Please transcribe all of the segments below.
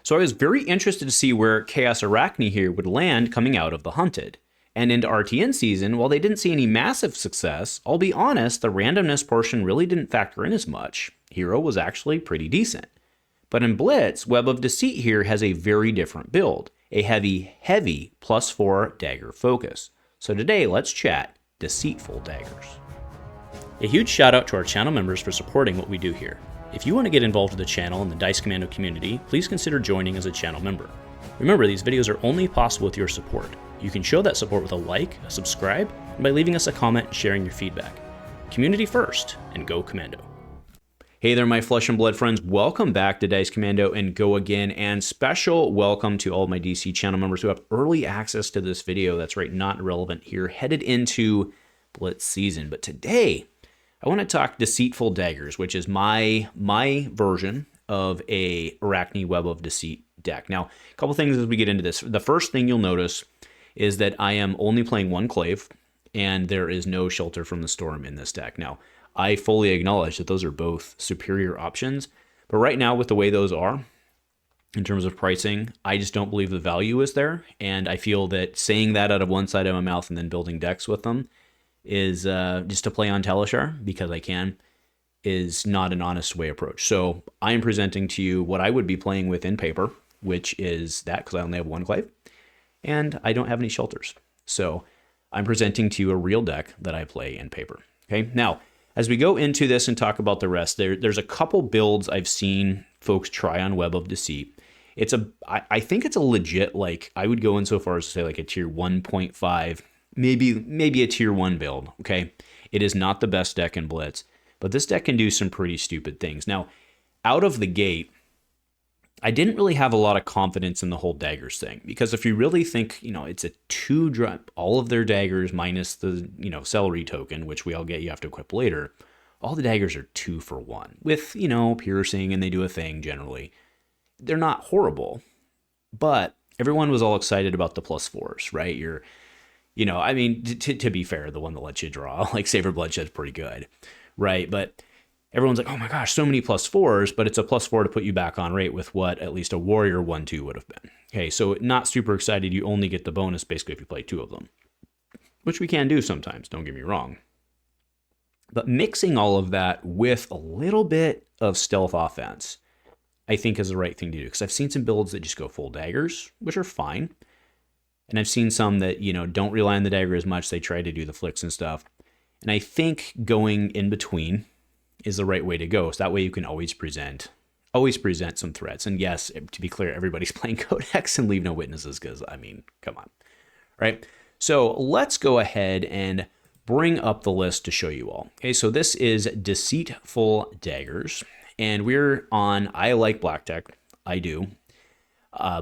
So I was very interested to see where Chaos Arakni here would land coming out of the Hunted. And into RTN season, while they didn't see any massive success, I'll be honest, the randomness portion really didn't factor in as much. Hero was actually pretty decent. But in Blitz, Web of Deceit here has a very different build, a heavy +4 dagger focus. So today, let's chat Deceitful Daggers. A huge shout out to our channel members for supporting what we do here. If you want to get involved with the channel and the Dice Commando community, please consider joining as a channel member. Remember, these videos are only possible with your support. You can show that support with a like, a subscribe, and by leaving us a comment and sharing your feedback. Community first, and go Commando. Hey there, my flesh and blood friends. Welcome back to Dice Commando and Go Again, and special welcome to all of my DC channel members who have early access to this video. That's right, not irrelevant here, headed into Blitz season. But today, I want to talk Deceitful Daggers, which is my version of a Arakni Web of Deceit deck. Now, a couple things as we get into this. The first thing you'll notice is that I am only playing one Clave, and there is no Shelter from the Storm in this deck. Now, I fully acknowledge that those are both superior options, but right now with the way those are, in terms of pricing, I just don't believe the value is there, and I feel that saying that out of one side of my mouth and then building decks with them is just to play on Teleshar, because I can, is not an honest way approach. So I am presenting to you what I would be playing with in paper, which is that, because I only have one Clave, and I don't have any shelters. So I'm presenting to you a real deck that I play in paper. Okay, now, as we go into this and talk about the rest, there's a couple builds I've seen folks try on Web of Deceit. I think it's a legit, like, I would go in so far as to say like a tier 1.5, maybe a tier 1 build, okay? It is not the best deck in Blitz, but this deck can do some pretty stupid things. Now, out of the gate, I didn't really have a lot of confidence in the whole daggers thing, because if you really think, it's a 2-drop, all of their daggers minus the, celery token, which we all get, you have to equip later, all the daggers are 2 for 1 with, piercing, and they do a thing generally. They're not horrible, but everyone was all excited about the +4s, right? To be fair, the one that lets you draw, like Saber Bloodshed's pretty good, right? But everyone's like, oh my gosh, so many +4s, but it's a +4 to put you back on rate with what at least a Warrior 1-2 would have been. Okay, so not super excited. You only get the bonus basically if you play 2 of them, which we can do sometimes, don't get me wrong. But mixing all of that with a little bit of stealth offense, I think is the right thing to do, because I've seen some builds that just go full daggers, which are fine. And I've seen some that, don't rely on the dagger as much. They try to do the flicks and stuff. And I think going in between is the right way to go. So that way you can always present some threats. And yes, to be clear, everybody's playing Codex and leave no witnesses, because, come on, right? So let's go ahead and bring up the list to show you all. Okay, so this is Deceitful Daggers, and we're on I Like Black Tech. I do.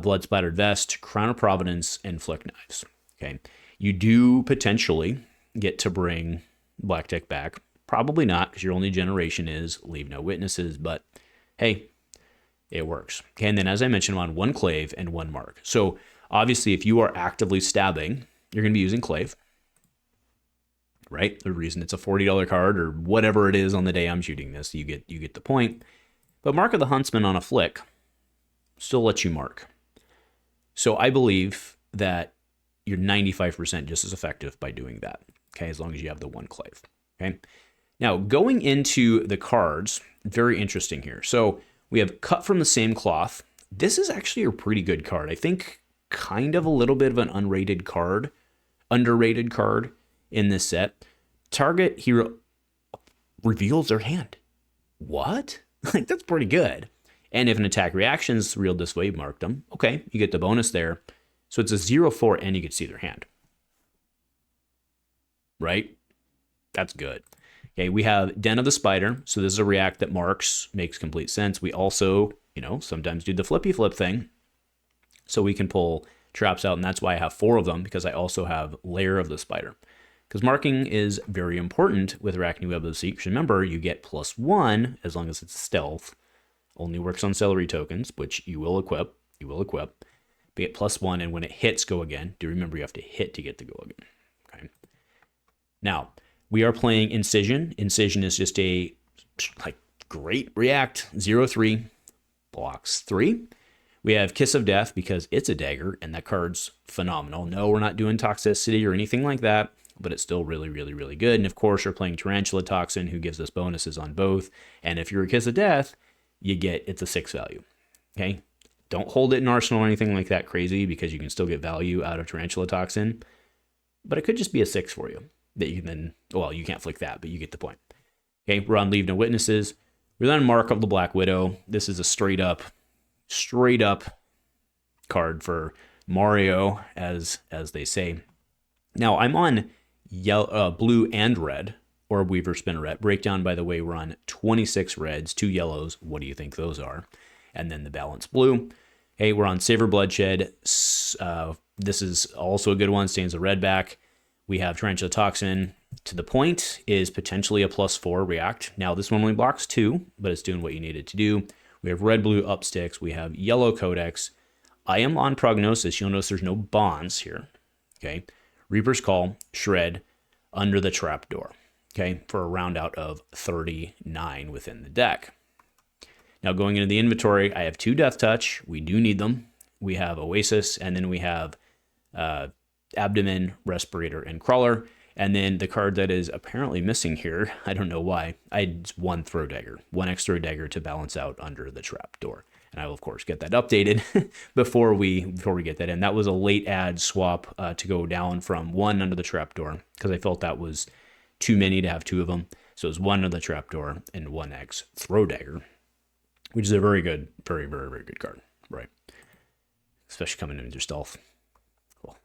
Blood Splattered Vest, Crown of Providence, and Flick Knives. Okay, you do potentially get to bring Black Tech back. Probably not, because your only generation is Leave No Witnesses, but hey, it works. Okay, and then as I mentioned, I'm on one Clave and one Mark. So obviously, if you are actively stabbing, you're going to be using Clave, right? The reason it's a $40 card or whatever it is on the day I'm shooting this, you get the point. But Mark of the Huntsman on a flick still lets you mark. So I believe that you're 95% just as effective by doing that, okay, as long as you have the one Clave, okay? Now, going into the cards, very interesting here. So we have Cut from the Same Cloth. This is actually a pretty good card. I think kind of a little bit of an underrated card in this set. Target hero reveals their hand. What? Like, that's pretty good. And if an attack reaction's reeled this way, mark them. Okay, you get the bonus there. So it's a 0/4 and you can see their hand. Right? That's good. Okay, we have Den of the Spider. So this is a react that marks, makes complete sense. We also, sometimes do the flippy flip thing. So we can pull traps out, and that's why I have 4 of them, because I also have Lair of the Spider. Because marking is very important with Arakni Web of Deceit. Remember, you get +1 as long as it's stealth. Only works on celery tokens, which you will equip. But you get +1, and when it hits, go again. Do remember you have to hit to get to go again. Okay. Now, we are playing Incision. Incision is just a great react, 0/3, blocks 3. We have Kiss of Death because it's a dagger, and that card's phenomenal. No, we're not doing toxicity or anything like that, but it's still really, really, really good. And of course, we're playing Tarantula Toxin, who gives us bonuses on both. And if you're a Kiss of Death, it's a 6 value. Okay? Don't hold it in Arsenal or anything like that crazy, because you can still get value out of Tarantula Toxin. But it could just be a 6 for you that you can then, well, you can't flick that, but you get the point. Okay, we're on Leave No Witnesses. We're on Mark of the Black Widow. This is a straight up card for Mario, as they say. Now I'm on yellow, blue and red, or Weaver Spinneret. Breakdown, by the way, we're on 26 reds, 2 yellows. What do you think those are? And then the balance blue. Hey, we're on Saber Bloodshed. This is also a good one. Stains the red back. We have Tarantula Toxin. To the Point is potentially a +4 react. Now this one only blocks 2, but it's doing what you need it to do. We have red, blue, up sticks. We have yellow Codex. I am on Prognosis. You'll notice there's no bonds here. Okay. Reaper's Call, Shred, Under the Trapdoor. Okay. For a round out of 39 within the deck. Now going into the inventory, I have 2 Death Touch. We do need them. We have Oasis, and then we have Abdomen, Respirator, and Crawler. And then the card that is apparently missing here, I don't know why, I had 1 Throw Dagger, 1 extra dagger to balance out Under the Trapdoor. And I will, of course, get that updated before we get that in. That was a late add swap to go down from 1 Under the Trapdoor, because I felt that was too many to have 2 of them. So it was 1 Under the Trapdoor and 1x Throw Dagger, which is a very good, very, very, very good card, right? Especially coming into stealth. Cool.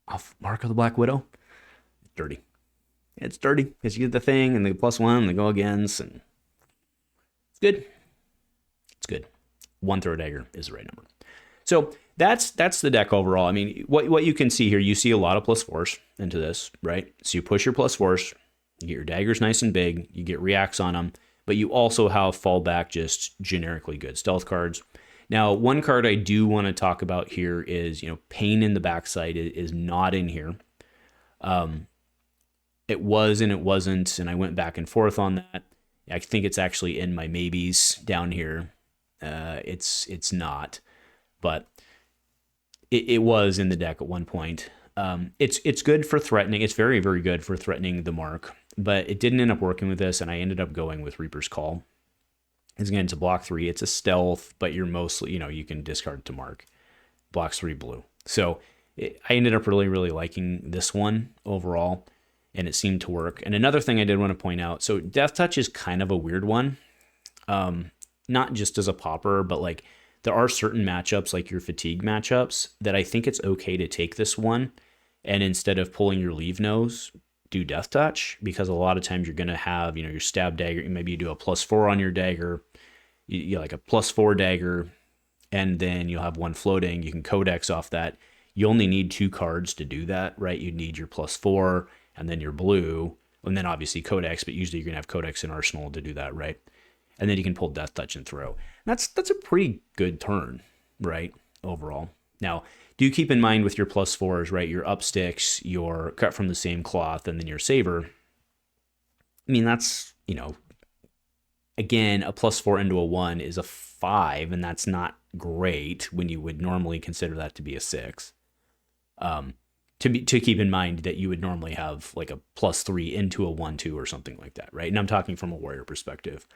Off Mark of the Black Widow. Dirty. It's dirty because you get the thing and the +1 and the go against, and it's good. It's good. 1 Throw Dagger is the right number. So that's the deck overall. I mean, what you can see here, you see a lot of +4s into this, right? So you push your +4s, you get your daggers nice and big, you get reacts on them, but you also have fallback, just generically good stealth cards. Now, one card I do want to talk about here is, Pain in the Backside is not in here. It was and it wasn't, and I went back and forth on that. I think it's actually in my maybes down here. It's not, but it was in the deck at one point. It's good for threatening. It's very, very good for threatening the mark, but it didn't end up working with this, and I ended up going with Reaper's Call. Again, it's a block 3. It's a stealth, but you're mostly, you can discard it to mark. Blocks 3 blue. So I ended up really, really liking this one overall, and it seemed to work. And another thing I did want to point out, so Death Touch is kind of a weird one. Not just as a popper, but like there are certain matchups, like your fatigue matchups, that I think it's okay to take this one, and instead of pulling your Leave No's, do Death Touch, because a lot of times you're going to have, your stab dagger, maybe you do a +4 on your dagger, you like a +4 dagger, and then you'll have 1 floating. You can Codex off that. You only need 2 cards to do that, right? You need your +4 and then your blue, and then obviously Codex, but usually you're going to have Codex in Arsenal to do that, right? And then you can pull Death Touch and throw. That's a pretty good turn, right, overall. Now, do keep in mind with your +4s, right, your up sticks, your cut from the same cloth, and then your Saber. I mean, that's, again, a +4 into a 1 is a 5, and that's not great when you would normally consider that to be a 6. To keep in mind that you would normally have like a +3 into a 1/2 or something like that, right? And I'm talking from a warrior perspective.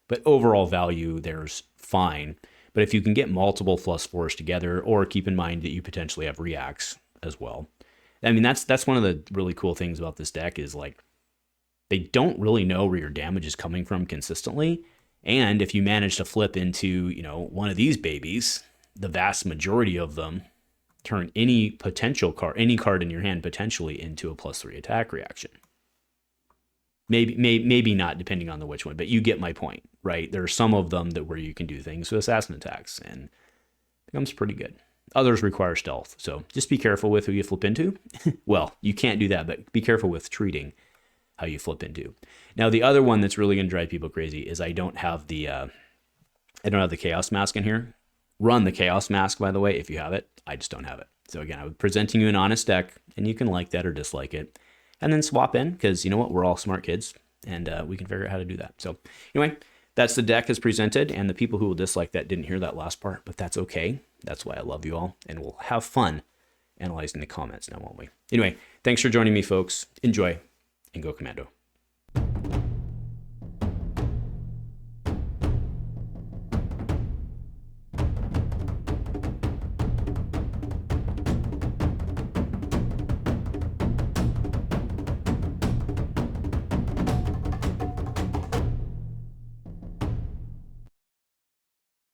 But overall value there's fine. But if you can get multiple +4s together, or keep in mind that you potentially have reacts as well. I mean, that's one of the really cool things about this deck is like they don't really know where your damage is coming from consistently. And if you manage to flip into, one of these babies, the vast majority of them turn any card in your hand potentially into a +3 attack reaction. Maybe not, depending on which one, but you get my point, right? There are some of them where you can do things with assassin attacks, and it becomes pretty good. Others require stealth, so just be careful with who you flip into. Well, you can't do that, but be careful with treating how you flip into. Now, the other one that's really going to drive people crazy is I don't have the Chaos Mask in here. Run the Chaos Mask, by the way, if you have it. I just don't have it. So again, I'm presenting you an honest deck, and you can like that or dislike it. And then swap in, because you know what? We're all smart kids, and we can figure out how to do that. So anyway, that's the deck as presented, and the people who will dislike that didn't hear that last part, but that's okay. That's why I love you all, and we'll have fun analyzing the comments now, won't we? Anyway, thanks for joining me, folks. Enjoy, and go Commando.